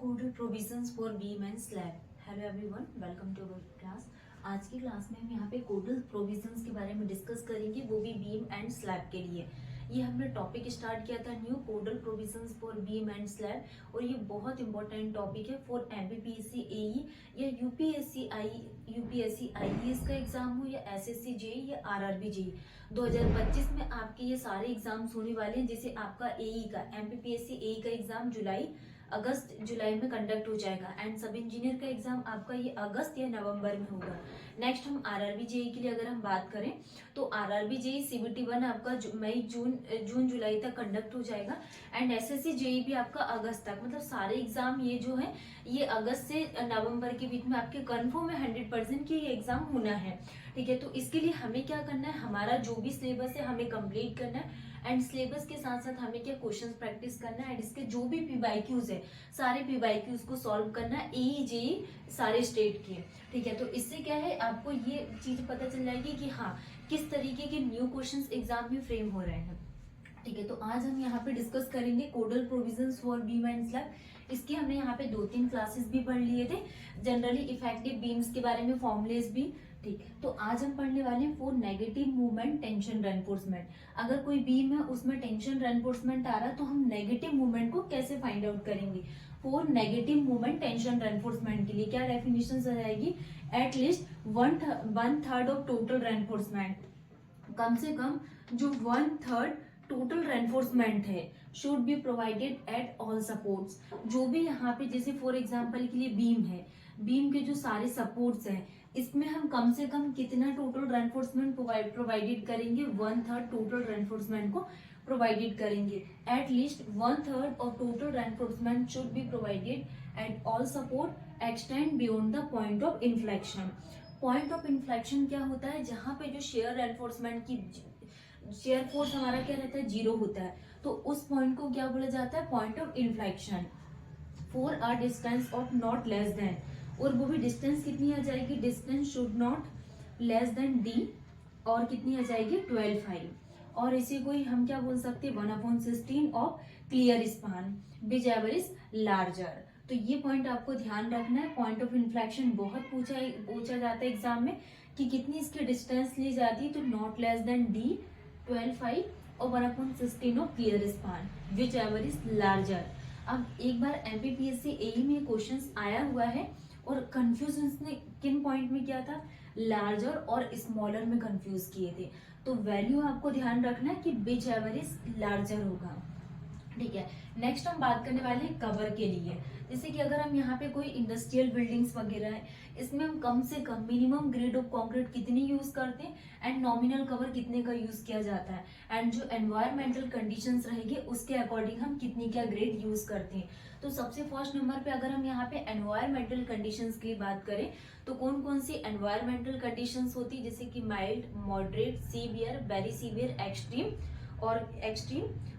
Codal provisions for beam and slab. Hello everyone, welcome to our class. आज की class में हम यहाँ पे कोडल प्रोविजंस के बारे में डिस्कस करेंगे, वो भी बीम एंड स्लैब के लिए। ये हमने टॉपिक स्टार्ट किया था new codal provisions for beam and slab, और ये बहुत इंपॉर्टेंट टॉपिक है फॉर एमपीपीएससी एई या यूपीएससी आईएएस का एग्जाम हो या एसएससी जेई या आरआरबी जेई। 2025 में आपके ये सारे एग्जाम्स होने वाले हैं, जैसे आपका एई का एमपीपीएससी एई का एग्जाम अगस्त जुलाई में कंडक्ट हो जाएगा, एंड सब इंजीनियर का एग्जाम आपका ये अगस्त या नवंबर में होगा। नेक्स्ट हम आरआरबी जेई के लिए अगर हम बात करें तो आरआरबी जेई सीबीटी 1 आपका मई जून जुलाई तक कंडक्ट हो जाएगा, एंड एसएससी जेई भी आपका अगस्त तक। मतलब सारे एग्जाम ये जो है ये अगस्त से नवंबर के बीच में आपके कन्फर्म है 100% कि ये एग्जाम होना है। ठीक है, तो इसके लिए हमें क्या करना है, हमारा जो भी सिलेबस है हमें कंप्लीट करना है, एंड सिलेबस के साथ साथ हमें क्या क्वेश्चंस प्रैक्टिस करना है, एंड इसके जो भी पीवाईक्यूज है सारे पीवाईक्यूज को सॉल्व करना है, एई जेई सारे स्टेट के। ठीक है, तो इससे क्या है आपको ये चीज पता चल जाएगी कि हाँ किस तरीके के न्यू क्वेश्चंस एग्जाम में फ्रेम हो रहे हैं। ठीक है, तो आज हम यहाँ पे डिस्कस करेंगे codal provisions for beam and slab. इसकी हमने यहाँ पे 2-3 क्लासेस भी पढ़ लिए थे, जनरली इफेक्टिव बीम्स के बारे में, फॉर्मुलेस भी। ठीक, तो आज हम पढ़ने वाले हैं for negative movement tension reinforcement. अगर कोई बीम है उसमें टेंशन रेनफोर्समेंट आ रहा है तो हम नेगेटिव मूवमेंट को कैसे फाइंड आउट करेंगे। For negative movement tension reinforcement के लिए क्या डेफिनेशन आ जाएगी, at least 1/3 of total reinforcement, कम से कम जो 1/3 टोटल रेनफोर्समेंट है should be provided at all supports. जो भी यहाँ पे जैसे फॉर एग्जांपल के लिए बीम है, बीम के जो सारे सपोर्ट्स हैं इसमें हम कम से कम कितना टोटल रेनफोर्समेंट प्रोवाइडेड करेंगे, 1/3 टोटल रेनफोर्समेंट को प्रोवाइडेड करेंगे। Eight least 1/3 of total reinforcement should be provided at all support extend beyond the point of inflection. Point of inflection क्या होता है, जहां पे जो शेयर रेनफोर्समेंट की शेयर फोर्स हमारा क्या रहता है, 0 होता है, तो उस पॉइंट को क्या बोला जाता है, point of inflection. For a distance of not less than, और वो भी डिस्टेंस कितनी आ जाएगी, distance should not less than D, और कितनी आ जाएगी 12 और इसी को ही हम क्या बोल सकते हैं 1/16 of clear span which ever is larger. तो ये पॉइंट आपको ध्यान रखना है। पॉइंट ऑफ इन्फ्लेक्शन बहुत पूछा जाता है एग्जाम में कि कितनी इसकी डिस्टेंस ली जाती है, तो नॉट लेस देन डी 12 और 1/16 of clear span which ever is larger. अब एक बार एमपीपीएससी एई में क्वेश्चंस आया हुआ है और कंफ्यूजन ने किन पॉइंट में किया था, लार्जर और स्मॉलर में कंफ्यूज किए थे। तो वैल्यू आपको ध्यान रखना है कि विच एवर इज लार्जर होगा। ठीक है, नेक्स्ट हम बात करने वाले हैं कवर के लिए। जैसे कि अगर हम यहाँ पे कोई इंडस्ट्रियल बिल्डिंग्स वगैरह है, इसमें हम कम से कम मिनिमम ग्रेड ऑफ कंक्रीट कितनी यूज करते हैं, एंड नॉमिनल कवर कितने का यूज किया जाता है, एंड जो एनवायरमेंटल कंडीशंस रहेंगे उसके अकॉर्डिंग हम कितनी क्या ग्रेड यूज करते हैं। तो सबसे फर्स्ट नंबर पे अगर हम यहाँ पे एनवायरमेंटल कंडीशंस की बात करें तो कौन कौन सी एनवायरमेंटल कंडीशंस होती है, जैसे कि mild, moderate, severe, very severe, extreme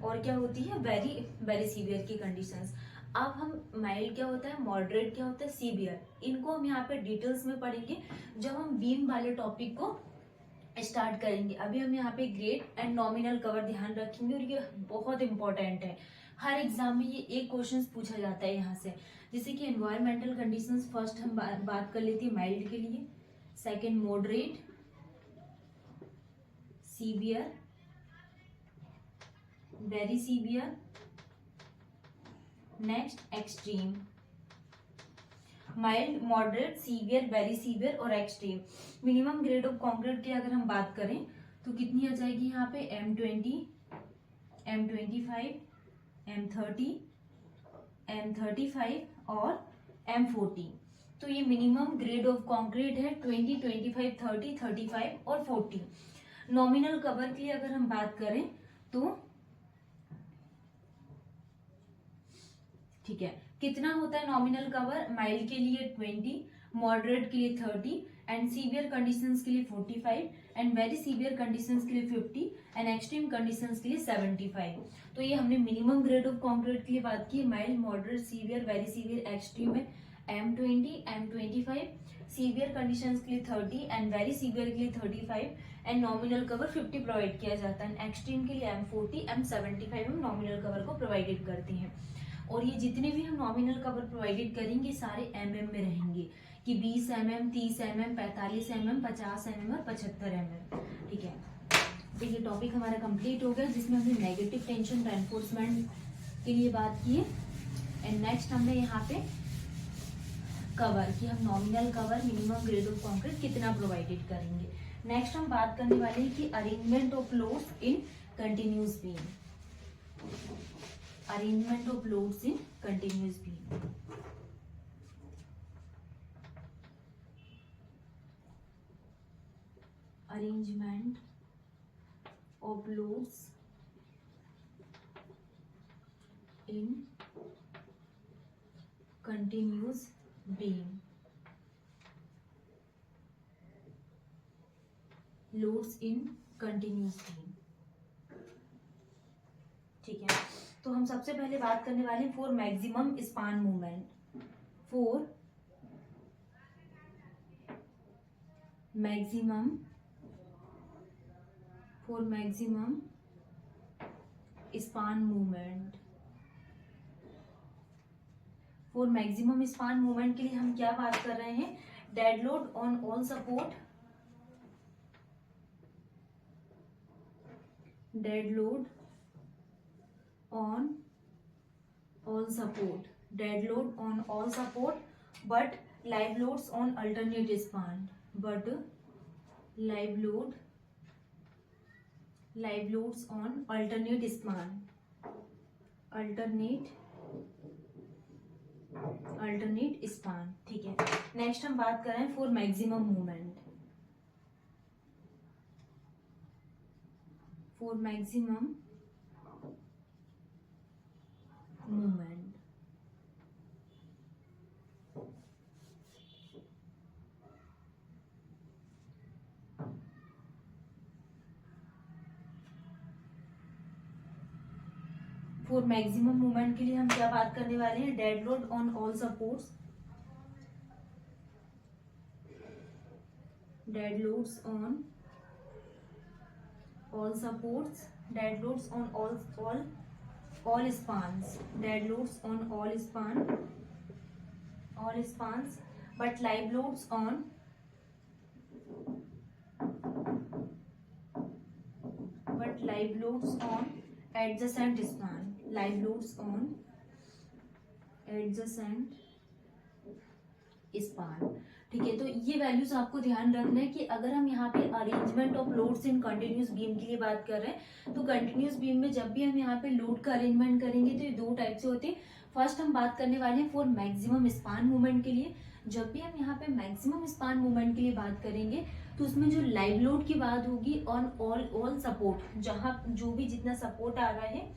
और क्या होती है वेरी वेरी सीवियर की कंडीशंस। अब हम माइल्ड क्या होता है, मॉडरेट क्या होता है, सीवियर, इनको हम यहाँ पे डिटेल्स में पढ़ेंगे जब हम बीम वाले टॉपिक को स्टार्ट करेंगे। अभी हम यहाँ पे ग्रेड एंड नॉमिनल कवर ध्यान रखेंगे, और ये बहुत इंपॉर्टेंट है, हर एग्जाम में ये एक क्वेश्चन पूछा जाता है यहाँ से। जैसे कि एनवायरमेंटल कंडीशंस फर्स्ट हम बात कर लेते हैं माइल्ड के लिए, second moderate, severe, very severe, next extreme. Mild, moderate, severe, very severe और extreme. Minimum grade of concrete की अगर हम बात करें तो कितनी आ जाएगी यहाँ पे, M20, M25, M30, M35 और M40। तो ये मिनिमम ग्रेड ऑफ कंक्रीट है 20, 25, 30, 35 और 40। नॉमिनल कवर के लिए अगर हम बात करें तो ठीक है, कितना होता है नॉमिनल कवर, माइल्ड के लिए 20, मॉडरेट के लिए 30, एंड सीवियर कंडीशंस के लिए 45, एंड वेरी सीवियर कंडीशंस के लिए 50, एंड एक्सट्रीम कंडीशंस के लिए 75। तो ये हमने मिनिमम ग्रेड ऑफ कंक्रीट के लिए बात की, mild, moderate, severe, very severe, extreme है M20, M25, सीवियर कंडीशंस के लिए 30 एंड वेरी सीवियर के लिए 35, एंड नॉमिनल कवर 50 प्रोवाइड किया जाता है, एक्सट्रीम के लिए M40, M75 हम नॉमिनल कवर को प्रोवाइडेड करते हैं। और ये जितने भी हम नॉमिनल कवर प्रोवाइडेड करेंगे सारे mm में रहेंगे कि 20 mm, 30 mm, 45 mm, 50 mm और 75 mm। ठीक है, तो ये टॉपिक हमारा कंप्लीट हो गया जिसमें हमने नेगेटिव टेंशन रेनफोर्समेंट के लिए बात की है। एंड नेक्स्ट हमने यहाँ पे कवर कि हम nominal cover minimum grade of concrete कितना प्रोवाइडेड करेंगे। नेक्स्ट हम बात करने वाले हैं कि arrangement of loads in continuous beam, arrangement of loads in continuous beam. Arrangement of loads in continuous beam, loads in continuous beam. ठीक है, तो हम सबसे पहले बात करने वाले हैं for maximum span movement, for maximum span movement. For maximum span movement के लिए हम क्या बात कर रहे हैं, dead load on all support, dead load on all support, dead load on all support but live loads on alternate span, but live loads on alternate span, alternate span. ठीक है, नेक्स्ट हम बात कर रहे हैं for maximum movement, for maximum movement. For maximum movement के लिए हम क्या बात करने वाले हैं, dead load on all supports, dead loads on all supports, dead loads on all spans, dead loads on all spans but live loads on adjacent span, live loads on adjacent span। ठीक है, तो ये values आपको ध्यान रखना है कि अगर हम यहाँ पे arrangement of loads in continuous beam के लिए बात कर रहे हैं तो कंटिन्यूअस बीम में जब भी हम यहाँ पे लोड का अरेंजमेंट करेंगे तो ये दो टाइप से होते हैं। फर्स्ट हम बात करने वाले हैं फॉर मैक्सिमम स्पान मूवमेंट के लिए। जब भी हम यहाँ पे मैक्सिमम स्पान मूवमेंट के लिए बात करेंगे तो उसमें जो लाइव लोड की बात होगी ऑन ऑल सपोर्ट, जहाँ जो भी जितना सपोर्ट आ रहा है,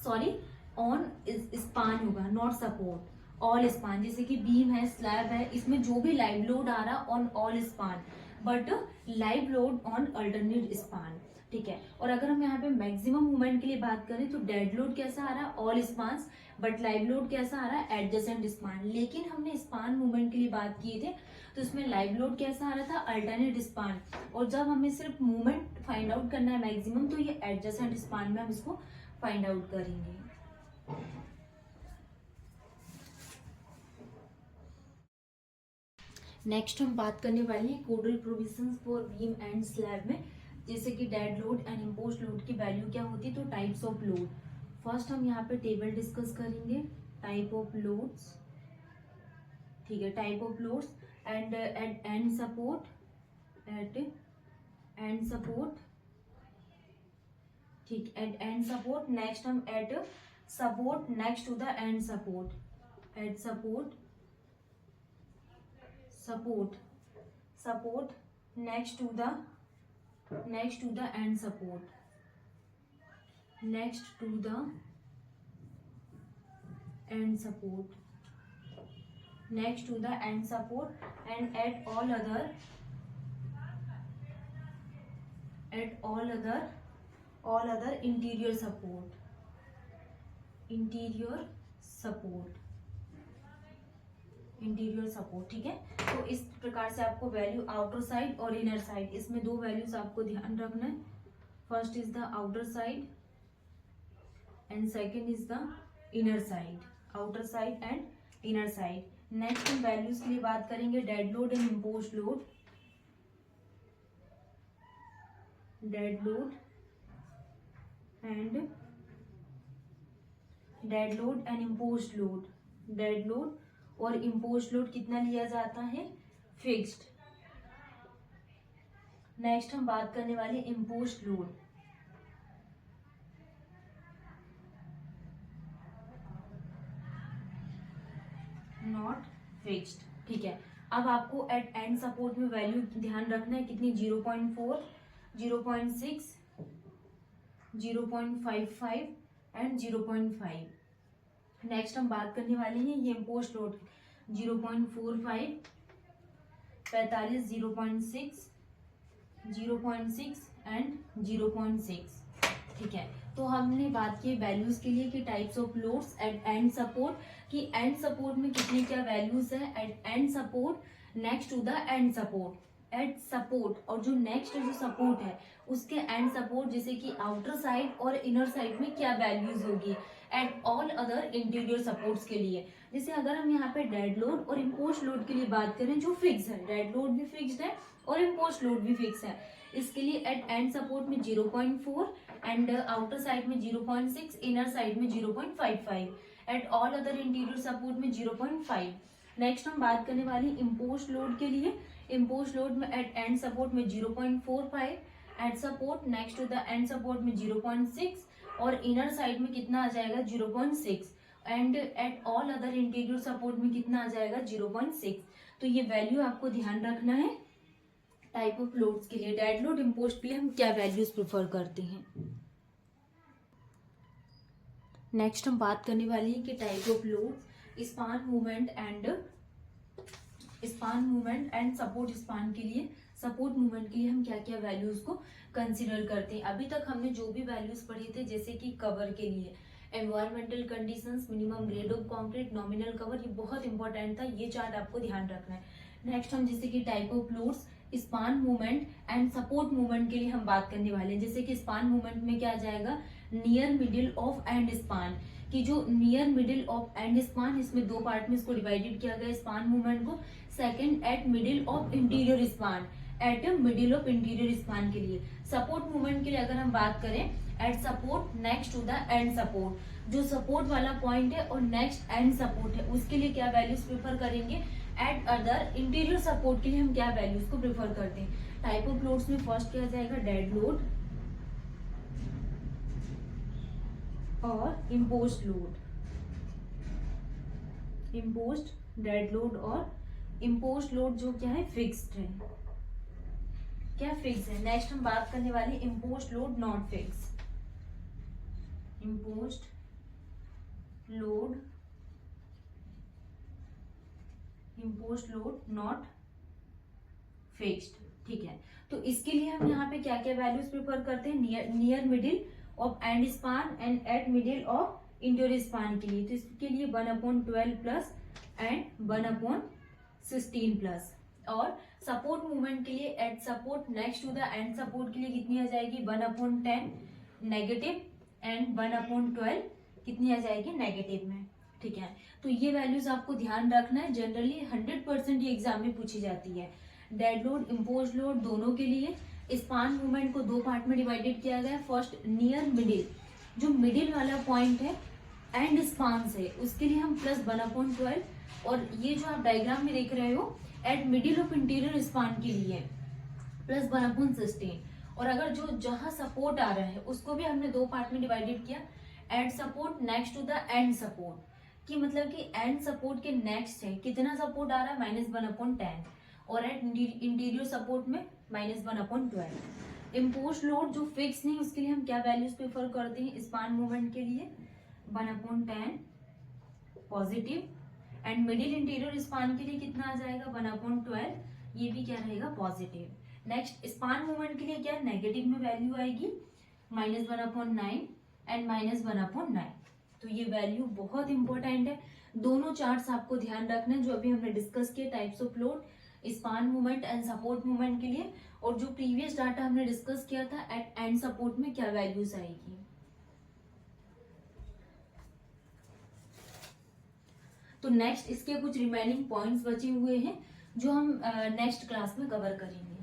सॉरी ऑन स्पान होगा, नॉट सपोर्ट, ऑल स्पान। जैसे कि बीम है, स्लैब है, इसमें जो भी लाइव लोड आ रहा on all span but live load on alternate span. ठीक है, और अगर हम यहाँ पे मैक्सिमम मूवमेंट के लिए बात करें तो डेड लोड कैसा आ रहा है, all span, but live load कैसा आ रहा है, एडजेसेंट स्पान। लेकिन हमने स्पान मूवमेंट के लिए बात किए थे तो उसमें लाइव लोड कैसा आ रहा था, अल्टरनेट स्पान, और जब हमें सिर्फ मूवमेंट फाइंड आउट करना है मैक्सिमम तो ये एडजेसेंट स्पान में हम इसको फाइंड आउट करेंगे। नेक्स्ट हम बात करने वाले हैं codal provisions for beam and slab में, जैसे कि dead load and imposed load की वैल्यू क्या होती है, तो टाइप्स ऑफ लोड। फर्स्ट हम यहाँ पे टेबल डिस्कस करेंगे, टाइप ऑफ लोड्स। ठीक है, type of loads and at end support, at end support. ठीक, एट एंड सपोर्ट। नेक्स्ट हम at support next to the end support, at support next to the end support, next to the end support, next to the end support, and at all other interior support, ठीक है। तो इस प्रकार से आपको value outer side और inner side, इसमें दो वैल्यूज आपको ध्यान रखना है। First is the outer side and second is the inner side, outer side and inner side. Next हम वैल्यूज के लिए बात करेंगे dead load and imposed load. Dead load and imposed load. Dead load और इम्पोज्ड लोड कितना लिया जाता है, फिक्स्ड। नेक्स्ट हम बात करने वाले इम्पोज्ड लोड। नॉट फिक्स्ड, ठीक है। अब आपको एट एंड सपोर्ट में वैल्यू ध्यान रखना है कितनी, 0.4, 0.6, 0.55 एंड 0.5। नेक्स्ट हम बात करने वाले हैं ये इम्पोज्ड लोड 0.45, 45, 0.6, 0.6 एंड 0.6, ठीक है। तो हमने बात की वैल्यूज के लिए कि types of loads at end support, कि एंड सपोर्ट में कितनी क्या वैल्यूज है at end support next to the end support. At support और जो नेक्स्ट जो सपोर्ट है उसके एंड सपोर्ट जैसे कि आउटर साइड और इनर साइड में क्या वैल्यूज होगी at all other interior supports के लिए। जैसे अगर हम यहाँ पे डेड लोड और इम्पोज्ड लोड के लिए बात करें जो फिक्स है, डेड लोड भी फिक्स्ड है और इम्पोज्ड लोड भी फिक्स है। इसके लिए एट एंड सपोर्ट में 0.4 एंड आउटर साइड में 0.6, इनर साइड में 0.55, at all other interior support में 0.5। नेक्स्ट हम बात करने वाली इम्पोज्ड लोड के लिए। इम्पोज्ड लोड में एट एंड सपोर्ट में 0.45, at support next to the end support में 0.6 और इनर साइड में कितना आ जाएगा 0.6 and at all other interior support में कितना आ जाएगा 0.6। तो ये वैल्यू आपको ध्यान रखना है टाइप ऑफ लोड्स के लिए। डेड लोड इम्पोज्ड के लिए हम क्या वैल्यूज प्रेफर करते हैं। नेक्स्ट हम बात करने वाली है कि type of load span movement and support span के लिए। सपोर्ट मूवमेंट के लिए हम क्या क्या वैल्यूज को कंसिडर करते हैं। अभी तक हमने जो भी वैल्यूज पढ़े थे जैसे कि कवर के लिए environmental conditions, minimum grade of concrete, nominal cover, ये बहुत इंपॉर्टेंट था, ये चार्ट आपको ध्यान रखना है। नेक्स्ट हम जैसे कि type of loads span movement and support movement के लिए हम बात करने वाले हैं। जैसे कि स्पान मूवमेंट में क्या आ जाएगा, near middle of end span, कि जो near middle of end span, इसमें दो पार्ट में इसको डिवाइडेड किया गया स्पान मूवमेंट को। Second eight middle of interior span, eight middle of interior span के लिए। सपोर्ट मूवमेंट के लिए अगर हम बात करें at support next to the end support, जो सपोर्ट वाला पॉइंट है और नेक्स्ट एंड सपोर्ट है उसके लिए क्या वैल्यूज प्रेफर करेंगे। एट अदर इंटीरियर सपोर्ट के लिए हम क्या वैल्यूज को प्रेफर करते हैं। टाइप ऑफ लोड्स में फर्स्ट क्या जाएगा, डेड लोड और imposed load. Imposed, dead load और इम्पोज्ड लोड जो क्या है फिक्स्ड है, क्या फिक्स है। नेक्स्ट हम बात करने वाले imposed load not fix. Imposed load not fixed, ठीक है। तो इसके लिए हम यहाँ पे क्या क्या वैल्यूज प्रेफर करते हैं, near middle of end span and at middle of interior span के लिए। तो इसके लिए 1/12 प्लस एंड 1/16 प्लस। और सपोर्ट मूवमेंट के लिए at support next to the end support के लिए कितनी आ जाएगी, 1/10 नेगेटिव एंड 1/12 कितनी आ जाएगी नेगेटिव में, ठीक है। तो ये वैल्यूज आपको ध्यान रखना है, जनरली 100% ये एग्जाम में पूछी जाती है। डेड लोड इम्पोज्ड लोड दोनों के लिए स्पान मूवमेंट को दो पार्ट में डिवाइडेड किया गया है। फर्स्ट नियर मिडिल, जो मिडिल वाला पॉइंट है एंड स्पान से, उसके लिए हम प्लस 1/12, और ये जो आप डायग्राम में देख रहे हो eight middle of interior span के लिए प्लस 1/16। और अगर जो जहां सपोर्ट आ रहा है उसको भी हमने दो पार्ट में डिवाइडेड किया, at support next to the end support, कि मतलब कि एंड सपोर्ट के नेक्स्ट है कितना सपोर्ट आ रहा है, -1/10, और एट इंटीरियर सपोर्ट में -1/12। इम्पोज्ड लोड जो फिक्स नहीं उसके लिए हम क्या वैल्यूज प्रेफर करते हैं, स्पान मूवमेंट के लिए 1/10 positive and middle interior span के लिए कितना आ जाएगा 1/12, ये भी क्या रहेगा पॉजिटिव। नेक्स्ट स्पान मूवमेंट के लिए क्या नेगेटिव में वैल्यू आएगी -1/9 एंड -1/9। तो ये वैल्यू बहुत इंपॉर्टेंट है, दोनों चार्ट्स आपको ध्यान रखना है जो अभी हमने डिस्कस किए types of load span movement and support movement के लिए, और जो प्रीवियस डाटा हमने डिस्कस किया था एट एंड सपोर्ट में क्या वैल्यूज आएगी। तो नेक्स्ट इसके कुछ रिमेनिंग पॉइंट्स बचे हुए हैं जो हम नेक्स्ट क्लास में कवर करेंगे।